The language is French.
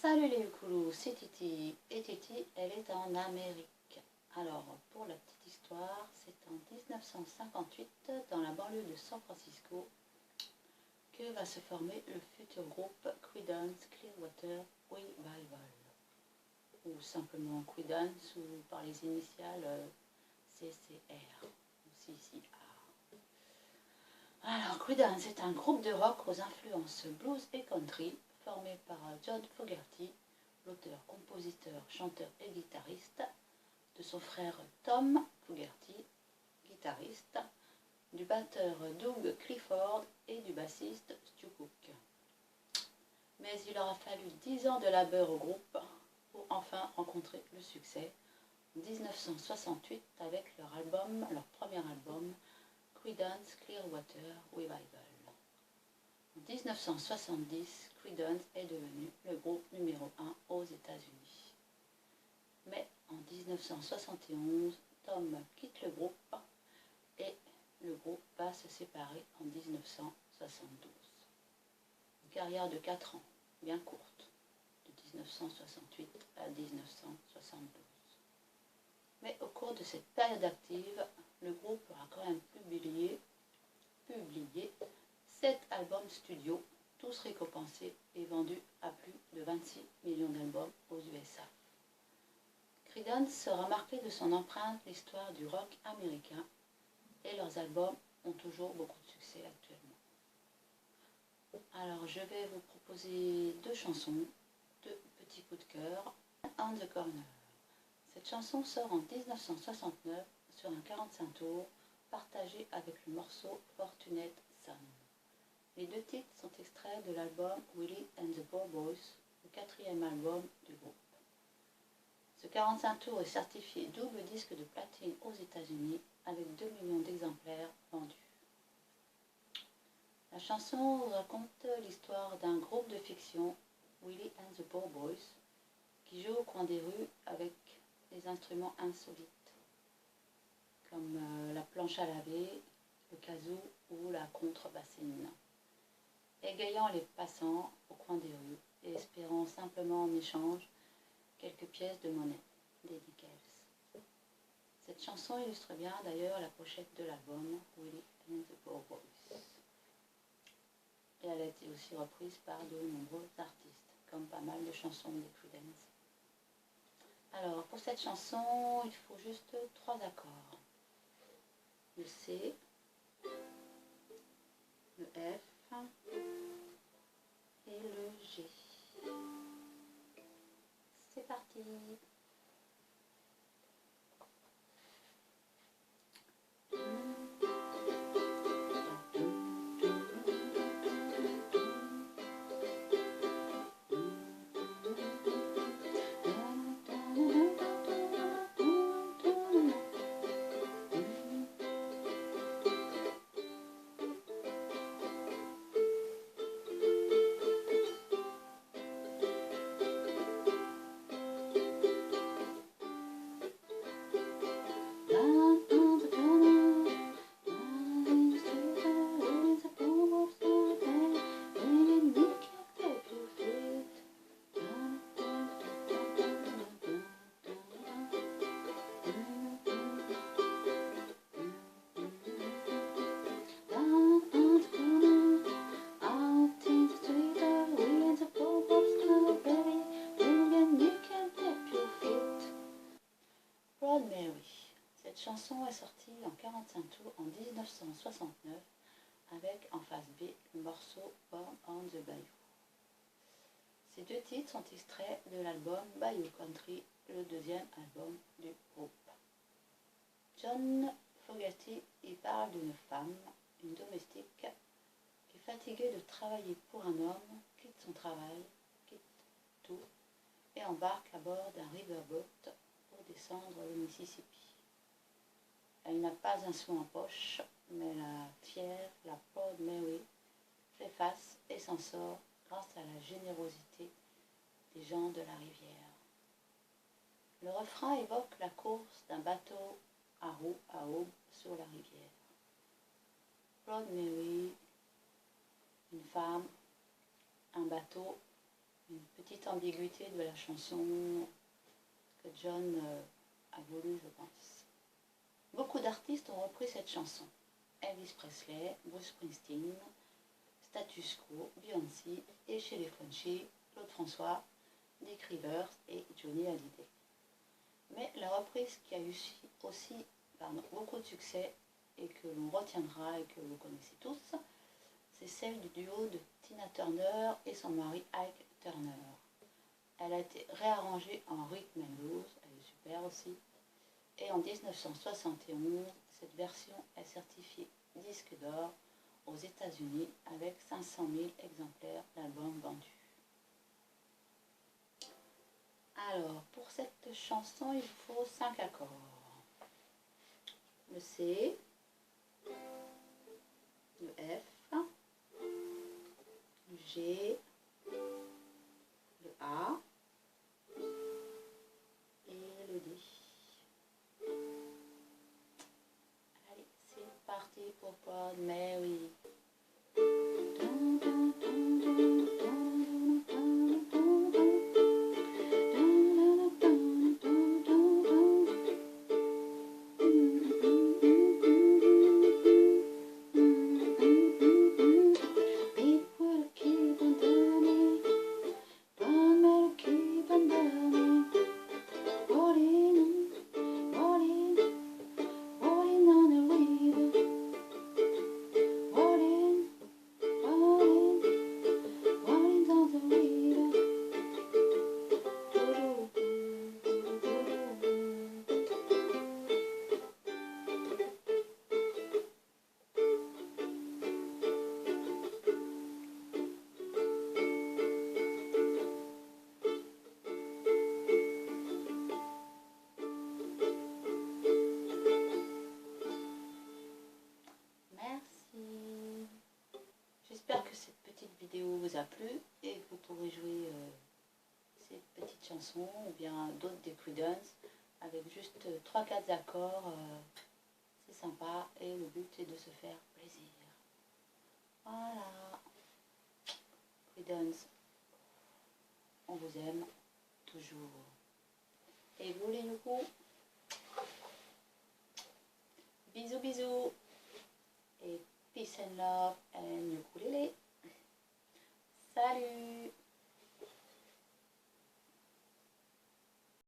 Salut les Ukulous, c'est Titi. Et Titi, elle est en Amérique. Alors, pour la petite histoire, c'est en 1958, dans la banlieue de San Francisco, que va se former le futur groupe Creedence Clearwater Revival. Ou simplement Creedence, ou par les initiales CCR, ou CCR. Alors, Creedence est un groupe de rock aux influences blues et country, formé par John Fogerty, l'auteur, compositeur, chanteur et guitariste, de son frère Tom Fogerty, guitariste, du batteur Doug Clifford et du bassiste Stu Cook. Mais il aura fallu 10 ans de labeur au groupe pour enfin rencontrer le succès en 1968 avec leur premier album, Creedence Clearwater Revival. En 1970, Creedence est devenu le groupe numéro 1 aux États-Unis. Mais en 1971, Tom quitte le groupe et le groupe va se séparer en 1972. Une carrière de 4 ans, bien courte, de 1968 à 1972. Mais au cours de cette période active, le groupe aura quand même publié 7 albums studio, tous récompensés et vendus à plus de 26 millions d'albums aux USA. Creedence sera marqué de son empreinte l'histoire du rock américain et leurs albums ont toujours beaucoup de succès actuellement. Alors je vais vous proposer 2 chansons, 2 petits coups de cœur. On the Corner. Cette chanson sort en 1969 sur un 45 tours partagé avec le morceau Fortunate Son. Les 2 titres sont extraits de l'album Willie and the Poor Boys, le 4e album du groupe. Ce 45 tours est certifié double disque de platine aux États-Unis avec 2 millions d'exemplaires vendus. La chanson raconte l'histoire d'un groupe de fiction, Willie and the Poor Boys, qui joue au coin des rues avec des instruments insolites, comme la planche à laver, le kazoo ou la contrebassine, égayant les passants au coin des rues et espérant simplement en échange quelques pièces de monnaie, des nickels. Cette chanson illustre bien d'ailleurs la pochette de l'album Willie and the Poor Boys. Et elle a été aussi reprise par de nombreux artistes, comme pas mal de chansons des Creedence. Alors pour cette chanson, il faut juste 3 accords. Le C, le F et le G. C'est parti. Proud Mary. Cette chanson est sortie en 45 tours en 1969 avec en face B le morceau Born on the Bayou. Ces 2 titres sont extraits de l'album Bayou Country, le 2e album du groupe. John Fogerty y parle d'une femme, une domestique, qui est fatiguée de travailler pour un homme, quitte son travail, quitte tout, et embarque à bord d'un riverboat pour descendre le Mississippi. Elle n'a pas un sou en poche, mais la fière, la Proud Mary, fait face et s'en sort grâce à la générosité des gens de la rivière. Le refrain évoque la course d'un bateau à roue à aube sur la rivière. Proud Mary, une femme, un bateau, une petite ambiguïté de la chanson que John a voulu, je pense. Beaucoup d'artistes ont repris cette chanson. Elvis Presley, Bruce Springsteen, Status Quo, Beyoncé et chez les Frenchies, Claude François, Dick Rivers et Johnny Hallyday. Mais la reprise qui a eu aussi beaucoup de succès et que l'on retiendra et que vous connaissez tous, c'est celle du duo de Tina Turner et son mari Ike Turner. Elle a été réarrangée en rhythm and blues, elle est super aussi. Et en 1971, cette version est certifiée disque d'or aux États-Unis avec 500 000 exemplaires d'albums vendus. Alors, pour cette chanson, il faut 5 accords. Le C, le F, le G, le A et le D. Allez, c'est parti pour Proud Mary. J'espère que cette petite vidéo vous a plu et que vous pourrez jouer ces petites chansons ou bien d'autres des Creedence avec juste 3-4 accords. C'est sympa et le but est de se faire plaisir. Voilà. Creedence, on vous aime toujours. Et vous les loups, bisous bisous et peace and love.